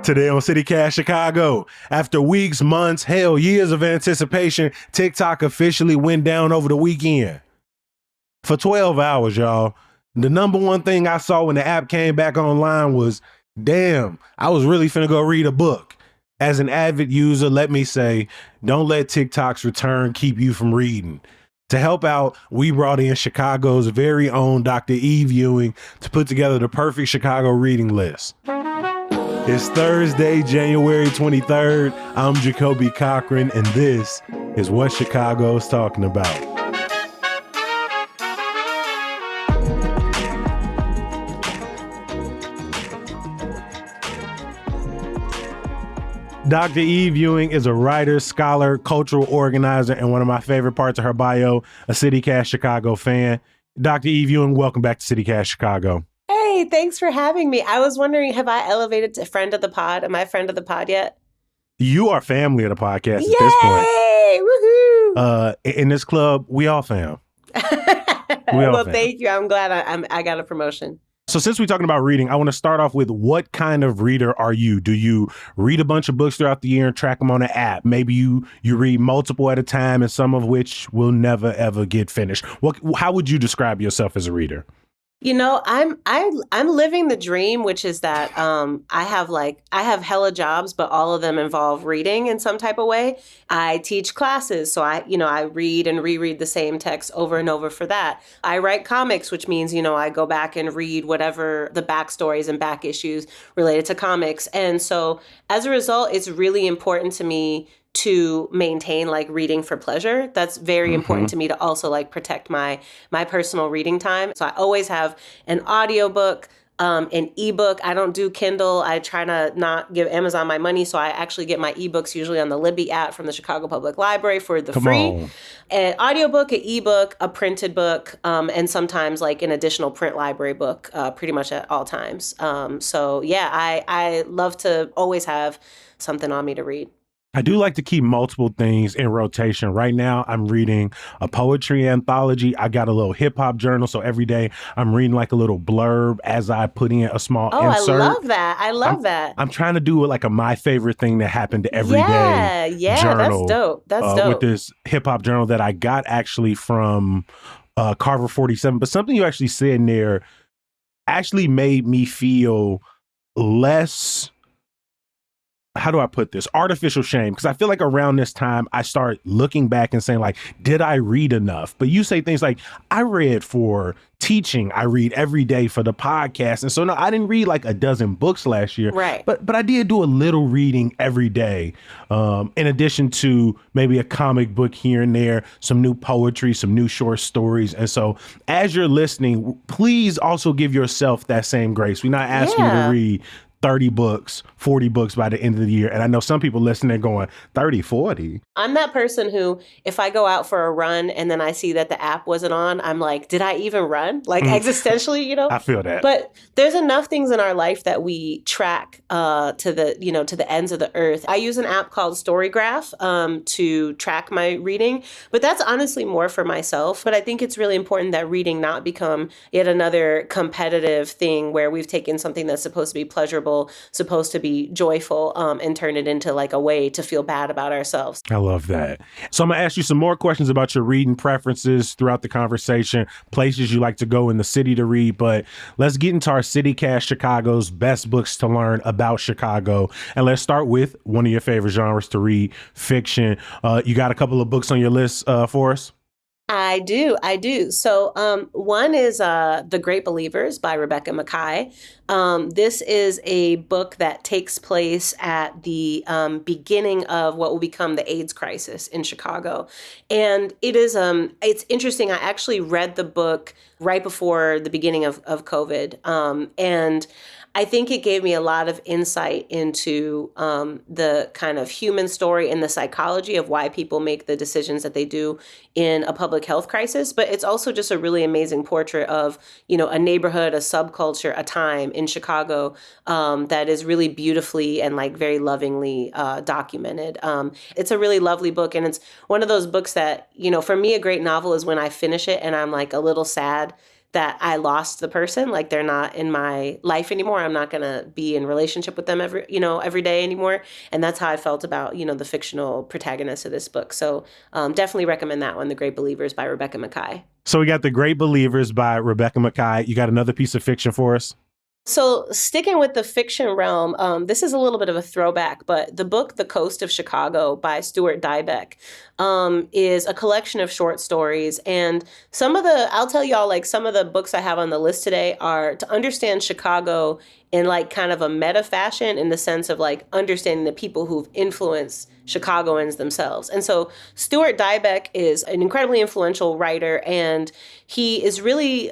Today on CityCast Chicago, after weeks, months, hell, years of anticipation, TikTok officially went down over the weekend. For 12 hours, y'all. The number one thing I saw when the app came back online was, damn, I was really finna go read a book. As an avid user, let me say, don't let TikTok's return keep you from reading. To help out, we brought in Chicago's very own Dr. Eve Ewing to put together the perfect Chicago reading list. It's Thursday, January 23rd. I'm Jacoby Cochran, and this is what Chicago's talking about. Dr. Eve Ewing is a writer, scholar, cultural organizer, and one of my favorite parts of her bio, a CityCast Chicago fan. Dr. Eve Ewing, welcome back to CityCast Chicago. Hey, thanks for having me. I was wondering, have I elevated to friend of the pod? Am I a friend of the pod yet? You are family of the podcast Yay! at this point. Woohoo! In this club, we all fam. Fam. Thank you. I'm glad I got a promotion. So since we're talking about reading, I want to start off with, what kind of reader are you? Do you read a bunch of books throughout the year and track them on an app? Maybe you read multiple at a time, and some of which will never, ever get finished. How would you describe yourself as a reader? You know, I'm living the dream, which is that I have hella jobs, but all of them involve reading in some type of way. I teach classes, so I read and reread the same text over and over for that. I write comics, which means, I go back and read whatever the backstories and back issues related to comics. And so as a result, it's really important to me to maintain reading for pleasure. That's very important to me, to also protect my personal reading time. So I always have an audiobook, an ebook. I don't do Kindle. I try to not give Amazon my money. So I actually get my ebooks usually on the Libby app from the Chicago Public Library for the free. An audiobook, an ebook, a printed book, and sometimes an additional print library book, pretty much at all times. I love to always have something on me to read. I do like to keep multiple things in rotation. Right now, I'm reading a poetry anthology. I got a little hip hop journal. So every day I'm reading a little blurb as I put in a small insert. I love that. I love that. I'm trying to do it a my favorite thing that happened every day. Yeah, journal, that's dope. That's dope. With this hip hop journal that I got actually from Carver 47. But something you actually said in there actually made me feel less, how do I put this? Artificial shame. Because I feel like around this time, I start looking back and saying did I read enough? But you say things like, I read for teaching. I read every day for the podcast. And so no, I didn't read a dozen books last year. Right. But I did do a little reading every day. In addition to maybe a comic book here and there, some new poetry, some new short stories. And so as you're listening, please also give yourself that same grace. We're not asking you to read 30 books, 40 books by the end of the year. And I know some people listening going, 30, 40. I'm that person who, if I go out for a run and then I see that the app wasn't on, I'm like, did I even run? Existentially, I feel that. But there's enough things in our life that we track to the ends of the earth. I use an app called Storygraph to track my reading, but that's honestly more for myself. But I think it's really important that reading not become yet another competitive thing where we've taken something that's supposed to be pleasurable, supposed to be joyful, and turn it into a way to feel bad about ourselves. I love that. So I'm going to ask you some more questions about your reading preferences throughout the conversation, places you like to go in the city to read. But let's get into our CityCast Chicago's best books to learn about Chicago. And let's start with one of your favorite genres to read, fiction. You got a couple of books on your list for us? I do. So one is The Great Believers by Rebecca Makkai. This is a book that takes place at the beginning of what will become the AIDS crisis in Chicago. And it is it's interesting. I actually read the book right before the beginning of COVID. And I think it gave me a lot of insight into the kind of human story and the psychology of why people make the decisions that they do in a public health crisis. But it's also just a really amazing portrait of, a neighborhood, a subculture, a time in Chicago that is really beautifully and very lovingly documented. It's a really lovely book. And it's one of those books that, for me, a great novel is when I finish it and I'm a little sad that I lost the person, like they're not in my life anymore. I'm not going to be in relationship with them every day anymore. And that's how I felt about, the fictional protagonist of this book. So definitely recommend that one, The Great Believers by Rebecca Makkai. So we got The Great Believers by Rebecca Makkai. You got another piece of fiction for us? So sticking with the fiction realm, this is a little bit of a throwback, but the book The Coast of Chicago by Stuart Dybek is a collection of short stories. And I'll tell y'all, like some of the books I have on the list today are to understand Chicago in like kind of a meta fashion, in the sense of like understanding the people who've influenced Chicagoans themselves. And so Stuart Dybek is an incredibly influential writer, and he is really,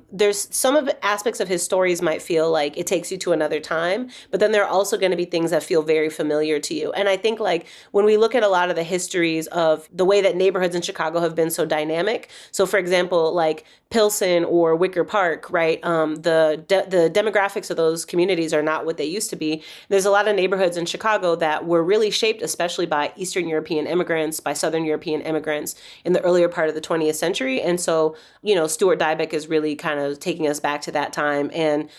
there's some of the aspects of his stories might feel like it takes you to another time, but then there are also going to be things that feel very familiar to you. And I think like when we look at a lot of the histories of the way that neighborhoods in Chicago have been so dynamic, so for example, like Pilsen or Wicker Park, right? The demographics of those communities are not what they used to be. There's a lot of neighborhoods in Chicago that were really shaped, especially by Eastern European immigrants, by Southern European immigrants in the earlier part of the 20th century. And so, Stuart Dybek is really kind of taking us back to that time. And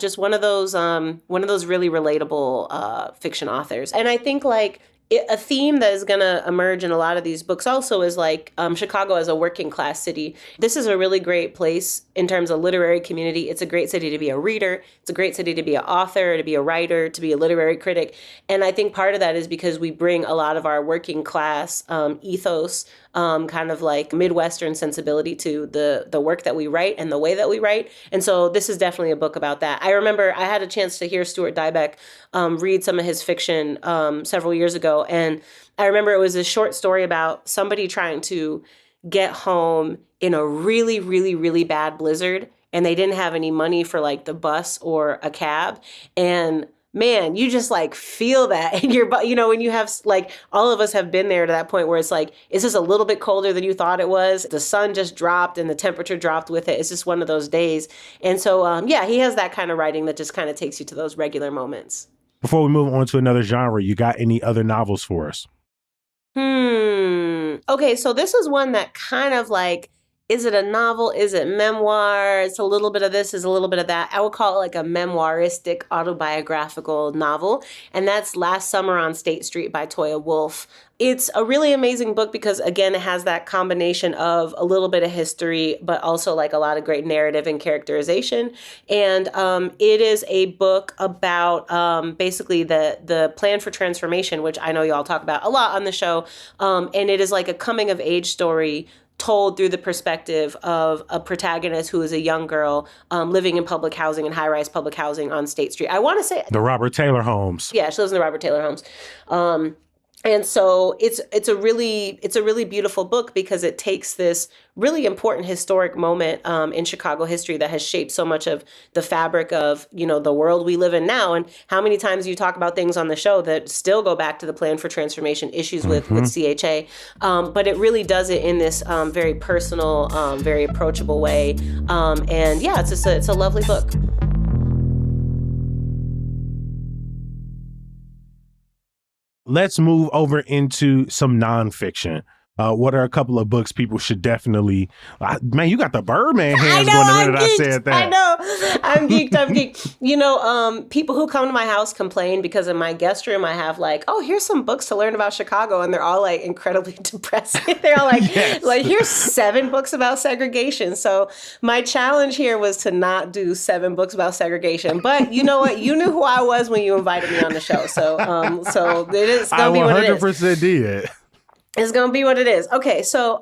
just one of those really relatable fiction authors. And I think like a theme that is going to emerge in a lot of these books also is like Chicago as a working class city. This is a really great place in terms of literary community. It's a great city to be a reader. It's a great city to be an author, to be a writer, to be a literary critic. And I think part of that is because we bring a lot of our working class ethos, kind of like Midwestern sensibility to the work that we write and the way that we write. And so this is definitely a book about that. I remember I had a chance to hear Stuart Dybek read some of his fiction several years ago. And I remember it was a short story about somebody trying to get home in a really, really, really bad blizzard. And they didn't have any money for like the bus or a cab. And man, you just like feel that in your butt, when you have like, all of us have been there to that point where it's like, it's just a little bit colder than you thought it was. The sun just dropped and the temperature dropped with it. It's just one of those days. And so, he has that kind of writing that just kind of takes you to those regular moments. Before we move on to another genre, you got any other novels for us? Okay, so this is one that kind of like, is it a novel? Is it memoir? It's a little bit of this, is a little bit of that. I would call it like a memoiristic autobiographical novel. And that's Last Summer on State Street by Toya Wolff. It's a really amazing book because, again, it has that combination of a little bit of history, but also like a lot of great narrative and characterization. And it is a book about basically the plan for transformation, which I know y'all talk about a lot on the show. And it is like a coming of age story told through the perspective of a protagonist who is a young girl living in public housing and high-rise public housing on State Street. I want to say the Robert Taylor homes. Yeah, she lives in the Robert Taylor homes. And so it's a really beautiful book because it takes this really important historic moment in Chicago history that has shaped so much of the fabric of, the world we live in now. And how many times you talk about things on the show that still go back to the plan for transformation issues with CHA. But it really does it in this very personal, very approachable way. And yeah, it's a lovely book. Let's move over into some nonfiction. What are a couple of books people should definitely... man, you got the Birdman hands going the minute I said that. I know. I'm geeked. People who come to my house complain because in my guest room I have like, oh, here's some books to learn about Chicago. And they're all like incredibly depressing. They're all like, Yes. like, here's 7 books about segregation. So my challenge here was to not do 7 books about segregation. But you know what? You knew who I was when you invited me on the show. So it is going to be what it is. I 100% did. It's going to be what it is. Okay, so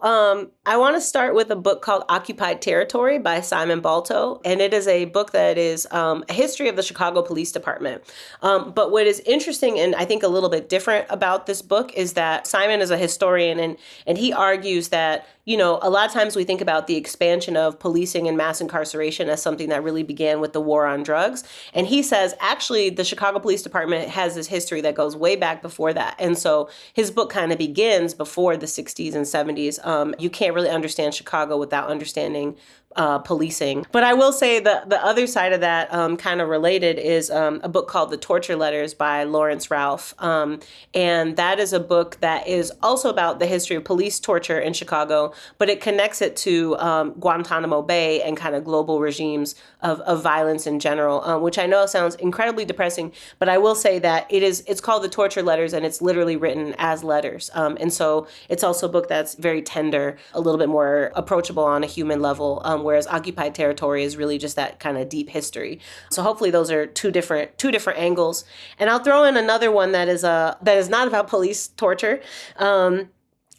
I want to start with a book called Occupied Territory by Simon Balto. And it is a book that is a history of the Chicago Police Department. But what is interesting and I think a little bit different about this book is that Simon is a historian and he argues that, a lot of times we think about the expansion of policing and mass incarceration as something that really began with the war on drugs. And he says, actually, the Chicago Police Department has this history that goes way back before that. And so his book kind of begins before the 60s and 70s. You can't really understand Chicago without understanding policing. But I will say the other side of that, kind of related, is a book called The Torture Letters by Lawrence Ralph. And that is a book that is also about the history of police torture in Chicago, but it connects it to Guantanamo Bay and kind of global regimes of violence in general, which I know sounds incredibly depressing, but I will say that it's called The Torture Letters, and it's literally written as letters. And so it's also a book that's very tender, a little bit more approachable on a human level, whereas Occupied Territory is really just that kind of deep history. So hopefully those are two different angles. And I'll throw in another one that is not about police torture.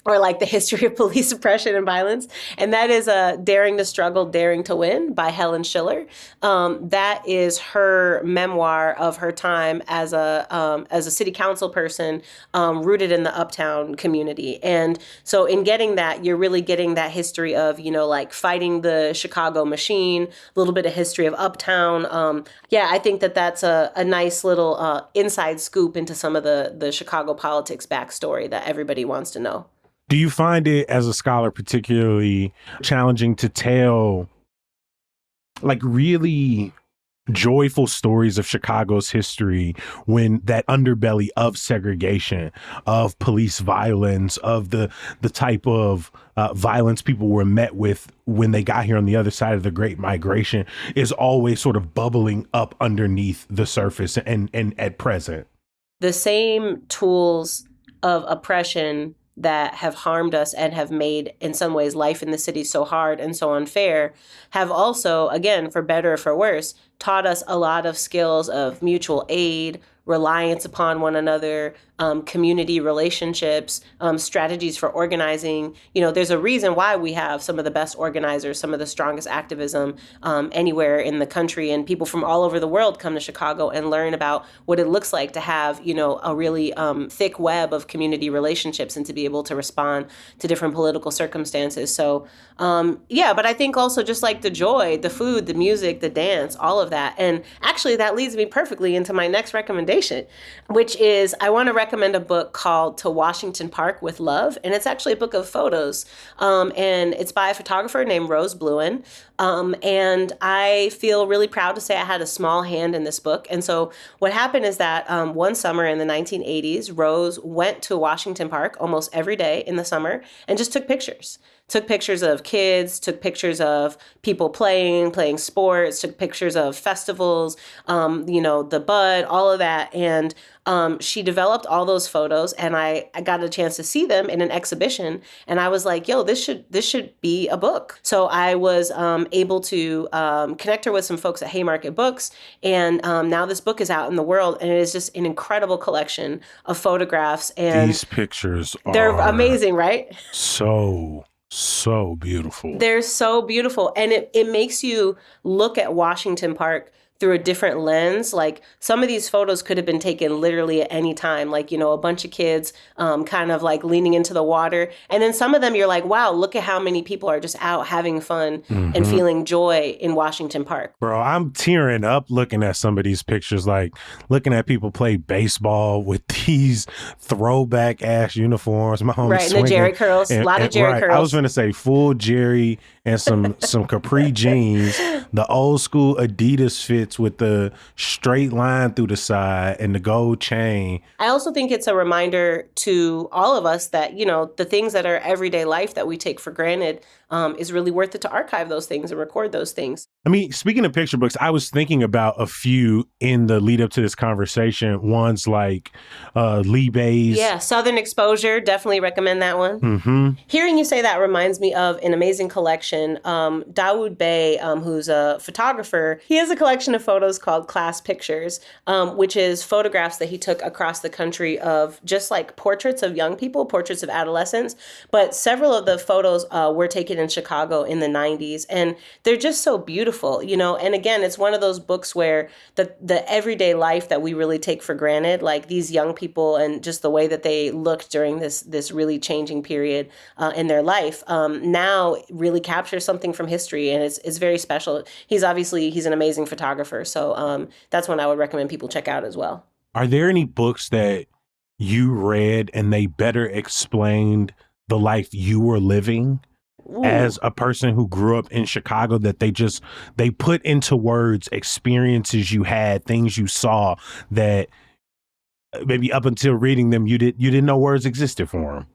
Or like the history of police oppression and violence. And that is Daring to Struggle, Daring to Win by Helen Schiller. That is her memoir of her time as a city council person rooted in the Uptown community. And so in getting that, you're really getting that history of, like fighting the Chicago machine, a little bit of history of Uptown. I think that's a nice little inside scoop into some of the Chicago politics backstory that everybody wants to know. Do you find it, as a scholar, particularly challenging to tell like really joyful stories of Chicago's history when that underbelly of segregation, of police violence, of the type of violence people were met with when they got here on the other side of the Great Migration is always sort of bubbling up underneath the surface and at present? The same tools of oppression that have harmed us and have made, in some ways, life in the city so hard and so unfair, have also, again, for better or for worse, taught us a lot of skills of mutual aid, reliance upon one another, community relationships, strategies for organizing. There's a reason why we have some of the best organizers, some of the strongest activism anywhere in the country, and people from all over the world come to Chicago and learn about what it looks like to have, a really thick web of community relationships and to be able to respond to different political circumstances. So, but I think also just like the joy, the food, the music, the dance, all of that. And actually that leads me perfectly into my next recommendation, which is I want to recommend a book called To Washington Park with Love. And it's actually a book of photos. And it's by a photographer named Rose Bluen. And I feel really proud to say I had a small hand in this book. And so what happened is that one summer in the 1980s, Rose went to Washington Park almost every day in the summer and just took pictures. Took pictures of kids, took pictures of people playing sports, took pictures of festivals, the Bud, all of that. And she developed all those photos, and I got a chance to see them in an exhibition. And I was like, yo, this should be a book. So I was able to connect her with some folks at Haymarket Books. And now this book is out in the world, and it is just an incredible collection of photographs. And these pictures they're amazing, right? So beautiful. They're so beautiful. And it makes you look at Washington Park through a different lens. Like some of these photos could have been taken literally at any time, like, a bunch of kids kind of like leaning into the water. And then some of them you're like, wow, look at how many people are just out having fun and feeling joy in Washington Park. Bro, I'm tearing up looking at some of these pictures, like looking at people play baseball with these throwback ass uniforms. My homie right, and the Jerry curls, a lot of Jerry curls. I was going to say full Jerry and some capri jeans, the old school Adidas fits with the straight line through the side and the gold chain. I also think it's a reminder to all of us that, the things that are everyday life that we take for granted is really worth it to archive those things and record those things. I mean, speaking of picture books, I was thinking about a few in the lead up to this conversation. Ones like Lee Bay's. Yeah, Southern Exposure. Definitely recommend that one. Mm-hmm. Hearing you say that reminds me of an amazing collection. Dawood Bey, who's a photographer, he has a collection of photos called Class Pictures, which is photographs that he took across the country of just like portraits of young people, portraits of adolescents. But several of the photos were taken in Chicago in the 90s. And they're just so beautiful, And again, it's one of those books where the everyday life that we really take for granted, like these young people and just the way that they looked during this really changing period in their life, now really captures something from history. And it's very special. He's an amazing photographer. So that's one I would recommend people check out as well. Are there any books that you read and they better explained the life you were living Ooh. as a person who grew up in Chicago that they put into words experiences you had, things you saw that maybe up until reading them you didn't know words existed for them?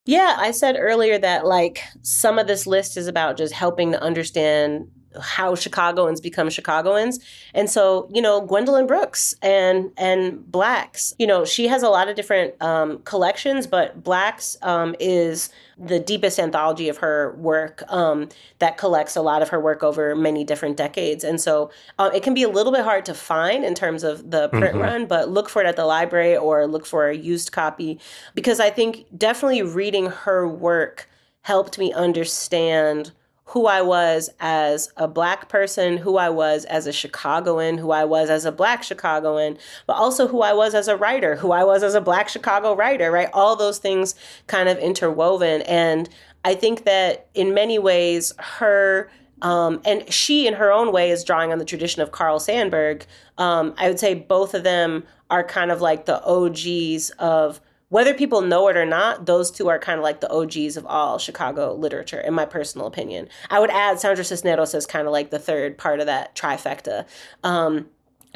Yeah, I said earlier that like some of this list is about just helping to understand how Chicagoans become Chicagoans. And so, Gwendolyn Brooks and Blacks, she has a lot of different collections, but Blacks is the deepest anthology of her work that collects a lot of her work over many different decades. And so it can be a little bit hard to find in terms of the print Mm-hmm. run, but look for it at the library or look for a used copy because I think definitely reading her work helped me understand who I was as a Black person, who I was as a Chicagoan, who I was as a Black Chicagoan, but also who I was as a writer, who I was as a Black Chicago writer, right? All those things kind of interwoven. And I think that in many ways, and she in her own way is drawing on the tradition of Carl Sandburg. I would say both of them are kind of like the OGs of whether people know it or not, those two are kind of like the OGs of all Chicago literature, in my personal opinion. I would add Sandra Cisneros as kind of like the third part of that trifecta.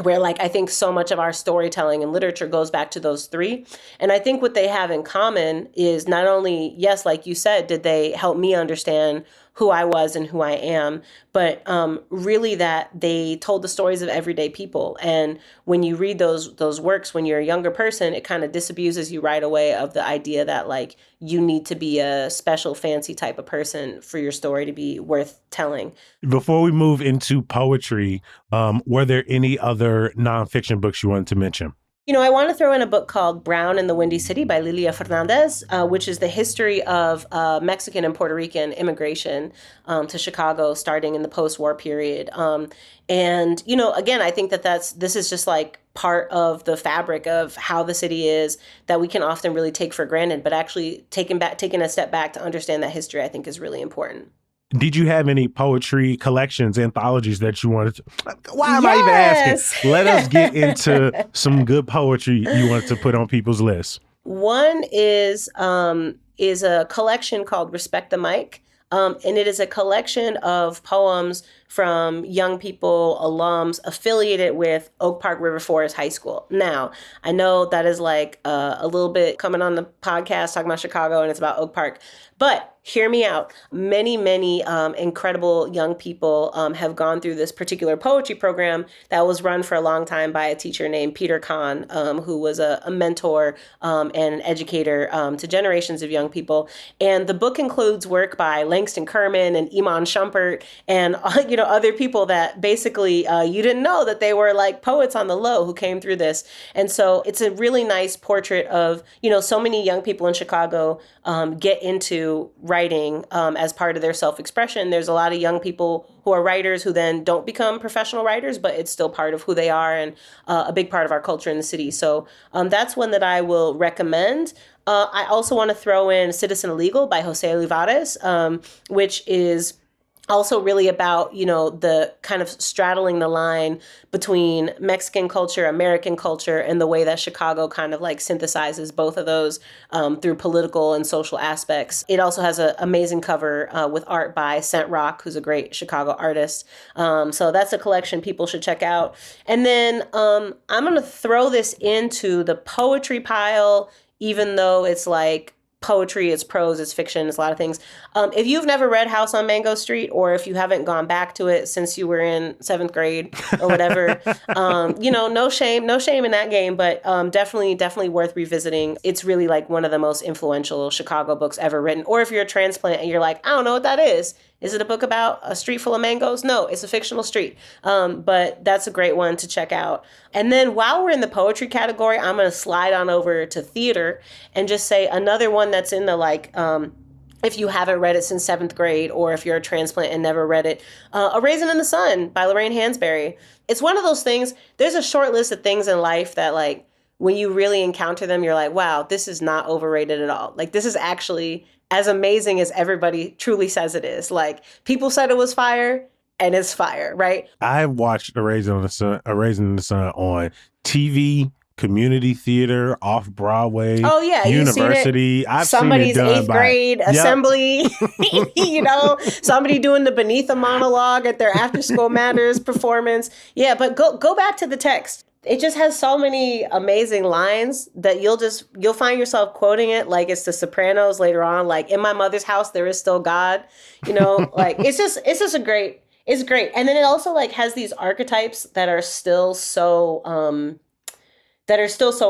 Where like I think so much of our storytelling and literature goes back to those three. And I think what they have in common is not only, yes, like you said, did they help me understand who I was and who I am, but really that they told the stories of everyday people. And when you read those works when you're a younger person, it kind of disabuses you right away of the idea that like you need to be a special fancy type of person for your story to be worth telling. Before we move into poetry, were there any other nonfiction books you wanted to mention? I want to throw in a book called Brown in the Windy City by Lilia Fernandez, which is the history of Mexican and Puerto Rican immigration to Chicago starting in the post-war period. Again, I think that this is just like part of the fabric of how the city is that we can often really take for granted, but actually taking a step back to understand that history, I think is really important. Did you have any poetry collections, anthologies that you wanted to? Why am I even Yes. asking? Let us get into some good poetry you wanted to put on people's lists. One is a collection called Respect the Mic. And it is a collection of poems from young people, alums affiliated with Oak Park River Forest High School. Now, I know that is like a little bit coming on the podcast talking about Chicago and it's about Oak Park, but hear me out. Many, many incredible young people have gone through this particular poetry program that was run for a long time by a teacher named Peter Kahn, who was a mentor and an educator to generations of young people. And the book includes work by Langston Kerman and Iman Shumpert and other people that basically you didn't know that they were like poets on the low who came through this. And so it's a really nice portrait of so many young people in Chicago get into writing as part of their self-expression. There's a lot of young people who are writers who then don't become professional writers, but it's still part of who they are and a big part of our culture in the city. So that's one that I will recommend. I also want to throw in Citizen Illegal by Jose Olivares, which is also really about, the kind of straddling the line between Mexican culture, American culture, and the way that Chicago kind of like synthesizes both of those through political and social aspects. It also has an amazing cover with art by Scent Rock, who's a great Chicago artist. So that's a collection people should check out. And then I'm going to throw this into the poetry pile, even though it's like poetry, it's prose, it's fiction, it's a lot of things. If you've never read House on Mango Street, or if you haven't gone back to it since you were in 7th grade or whatever, no shame in that game, but definitely worth revisiting. It's really like one of the most influential Chicago books ever written. Or if you're a transplant and you're like, I don't know what that is. Is it a book about a street full of mangoes? No, it's a fictional street. But that's a great one to check out. And then while we're in the poetry category, I'm going to slide on over to theater and just say another one that's in the like, if you haven't read it since 7th grade, or if you're a transplant and never read it, A Raisin in the Sun by Lorraine Hansberry. It's one of those things, there's a short list of things in life that like, when you really encounter them, you're like, wow, this is not overrated at all. Like, this is actually as amazing as everybody truly says it is. Like, people said it was fire, and it's fire, right? I watched A Raisin in the Sun on TV community theater, off Broadway, Oh yeah, you've seen it. university. I've seen it Somebody's done eighth by grade assembly, somebody doing the Beneath a monologue at their After School Matters performance. Yeah, but go back to the text. It just has so many amazing lines that you'll find yourself quoting it like it's The Sopranos later on. Like, in my mother's house, there is still God. Like it's great. And then it also like has these archetypes that are still so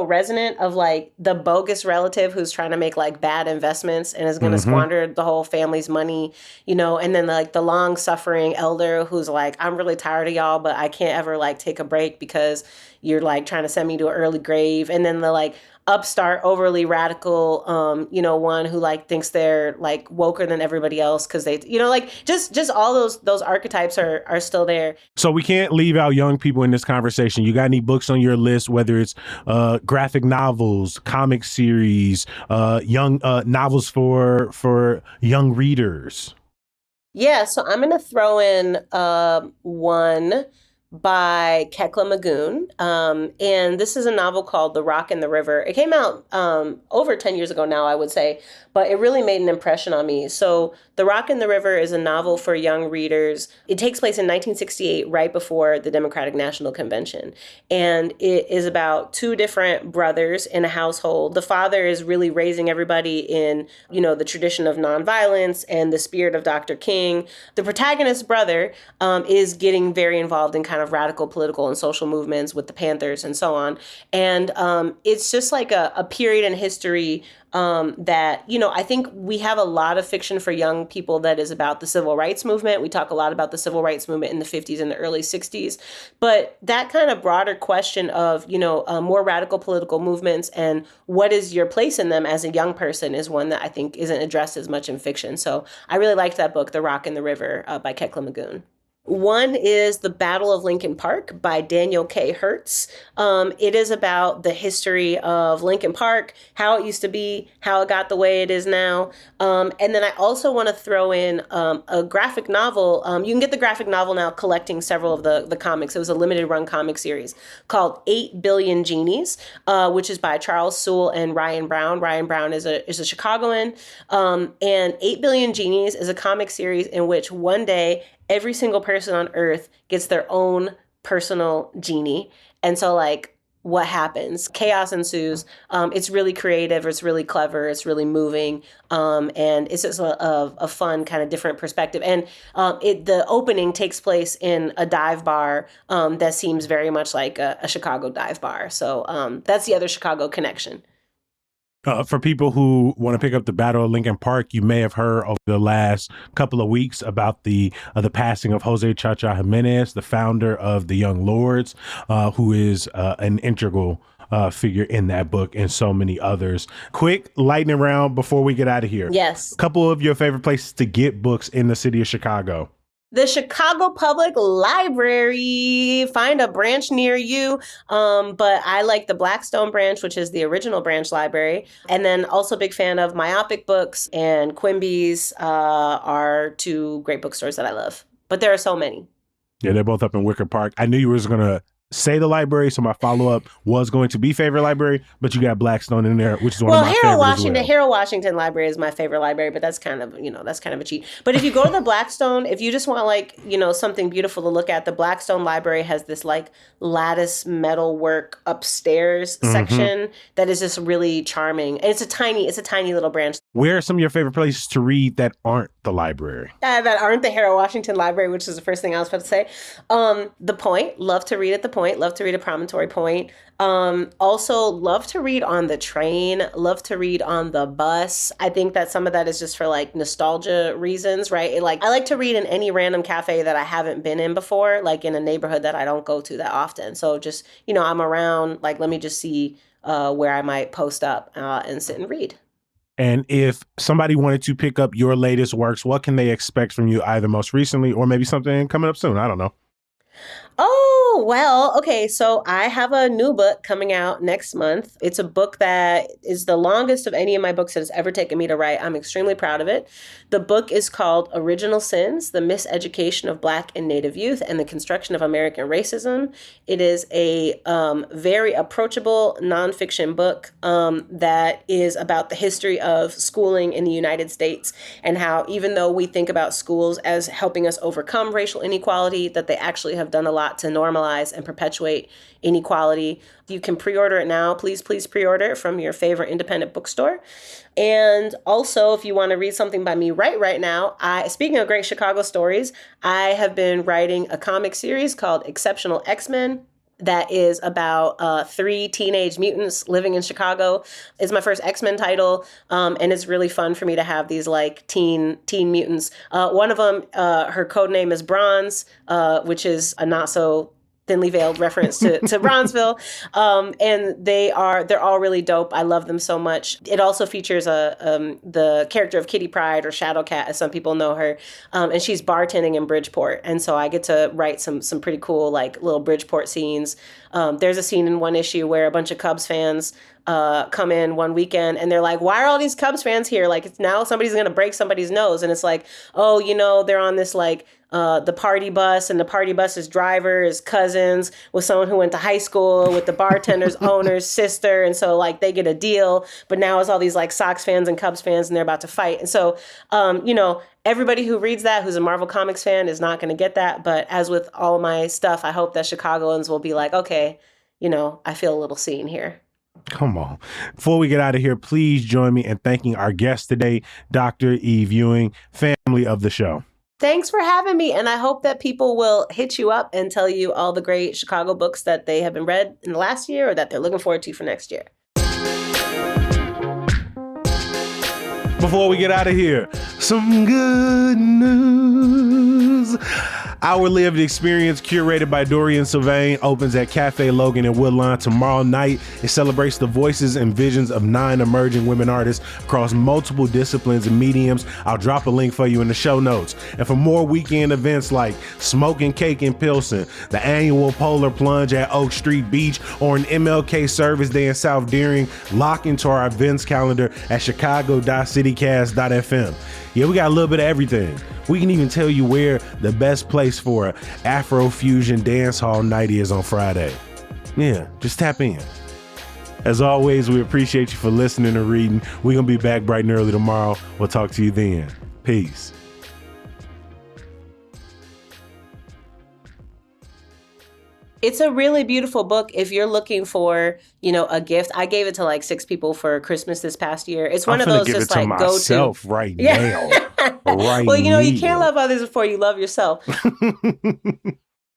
resonant, of like the bogus relative who's trying to make like bad investments and is going to squander the whole family's money, and then like the long suffering elder who's like, I'm really tired of y'all, but I can't ever like take a break because you're like trying to send me to an early grave. And then the like upstart, overly radical, one who like thinks they're like woker than everybody else because they, like just all those archetypes are still there. So we can't leave out young people in this conversation. You got any books on your list, whether it's graphic novels, comic series, young novels for young readers? Yeah, so I'm going to throw in one by Kekla Magoon. And this is a novel called The Rock and the River. It came out over 10 years ago now, I would say, but it really made an impression on me. So The Rock and the River is a novel for young readers. It takes place in 1968, right before the Democratic National Convention. And it is about two different brothers in a household. The father is really raising everybody in, the tradition of nonviolence and the spirit of Dr. King. The protagonist's brother is getting very involved in kind of radical political and social movements with the Panthers and so on. And it's just like a period in history that, I think we have a lot of fiction for young people that is about the civil rights movement. We talk a lot about the civil rights movement in the 50s and the early 60s. But that kind of broader question of, more radical political movements and what is your place in them as a young person is one that I think isn't addressed as much in fiction. So I really liked that book, The Rock and the River by Kekla Magoon. One is The Battle of Lincoln Park by Daniel K. Hertz. It is about the history of Lincoln Park, how it used to be, how it got the way it is now. And then I also want to throw in a graphic novel. You can get the graphic novel now collecting several of the comics. It was a limited run comic series called 8 Billion Genies, which is by Charles Sewell and Ryan Brown. Ryan Brown is a Chicagoan. And 8 Billion Genies is a comic series in which one day every single person on Earth gets their own personal genie. And so, like, what happens? Chaos ensues. It's really creative. It's really clever. It's really moving. And it's just a fun kind of different perspective. And the opening takes place in a dive bar that seems very much like a Chicago dive bar. So that's the other Chicago connection. For people who want to pick up The Battle of Lincoln Park, you may have heard over the last couple of weeks about the passing of Jose Chacha Jimenez, the founder of the Young Lords, who is an integral figure in that book and so many others. Quick lightning round before we get out of here. Yes. A couple of your favorite places to get books in the city of Chicago. The Chicago Public Library. Find a branch near you. But I like the Blackstone branch, which is the original branch library. And then also big fan of Myopic Books and Quimby's are two great bookstores that I love. But there are so many. Yeah, they're both up in Wicker Park. I knew you were going to say the library, so my follow-up was going to be favorite library, but you got Blackstone in there, which is one of my favorites. Harold Washington Library is my favorite library, but that's kind of a cheat. But if you go to the Blackstone, if you just want like, something beautiful to look at, the Blackstone Library has this like lattice metal work upstairs section that is just really charming. And it's a tiny little branch. Where are some of your favorite places to read that aren't the library? That aren't the Harold Washington Library, which is the first thing I was about to say. The Point, love to read at the Point, love to read at Promontory Point. Also love to read on the train, love to read on the bus. I think that some of that is just for like nostalgia reasons, right? I like to read in any random cafe that I haven't been in before, like in a neighborhood that I don't go to that often. So just, I'm around, like, let me just see where I might post up and sit and read. And if somebody wanted to pick up your latest works, what can they expect from you either most recently or maybe something coming up soon? I don't know. Oh, Oh, well, okay. So I have a new book coming out next month. It's a book that is the longest of any of my books that has ever taken me to write. I'm extremely proud of it. The book is called Original Sins: The Miseducation of Black and Native Youth and the Construction of American Racism. It is a very approachable nonfiction book that is about the history of schooling in the United States and how, even though we think about schools as helping us overcome racial inequality, that they actually have done a lot to normalize and perpetuate inequality. You can pre-order it now. Please pre-order it from your favorite independent bookstore. And also, if you want to read something by me right now, speaking of great Chicago stories, I have been writing a comic series called Exceptional X-Men that is about 3 teenage mutants living in Chicago. It's my first X-Men title, and it's really fun for me to have these like teen mutants. One of them, her code name is Bronze, which is a not so thinly veiled reference to Bronzeville. And they're all really dope. I love them so much. It also features the character of Kitty Pryde, or Shadowcat, as some people know her. And she's bartending in Bridgeport. And so I get to write some pretty cool, like, little Bridgeport scenes. There's a scene in one issue where a bunch of Cubs fans come in one weekend and they're like, why are all these Cubs fans here? Like, it's now somebody's going to break somebody's nose. And it's like, oh, they're on this like the party bus, and the party bus's driver is cousins with someone who went to high school with the bartender's owner's sister. And so like they get a deal, but now it's all these like Sox fans and Cubs fans and they're about to fight. And so, everybody who reads that, who's a Marvel Comics fan, is not going to get that. But as with all my stuff, I hope that Chicagoans will be like, okay, I feel a little seen here. Come on. Before we get out of here, please join me in thanking our guest today, Dr. Eve Ewing, family of the show. Thanks for having me. And I hope that people will hit you up and tell you all the great Chicago books that they have been read in the last year or that they're looking forward to for next year. Before we get out of here, some good news. Our Lived Experience, curated by Dorian Sylvain, opens at Cafe Logan in Woodlawn tomorrow night. It celebrates the voices and visions of 9 emerging women artists across multiple disciplines and mediums. I'll drop a link for you in the show notes. And for more weekend events like Smoking Cake in Pilsen, the annual Polar Plunge at Oak Street Beach, or an MLK Service Day in South Deering, lock into our events calendar at chicago.citycast.fm. Yeah, we got a little bit of everything. We can even tell you where the best place for an Afrofusion dance hall night is on Friday. Yeah, just tap in. As always, we appreciate you for listening and reading. We're going to be back bright and early tomorrow. We'll talk to you then. Peace. It's a really beautiful book if you're looking for, a gift. I gave it to like 6 people for Christmas this past year. It's one of those just like go to myself right now. Right. Well, you can't love others before you love yourself.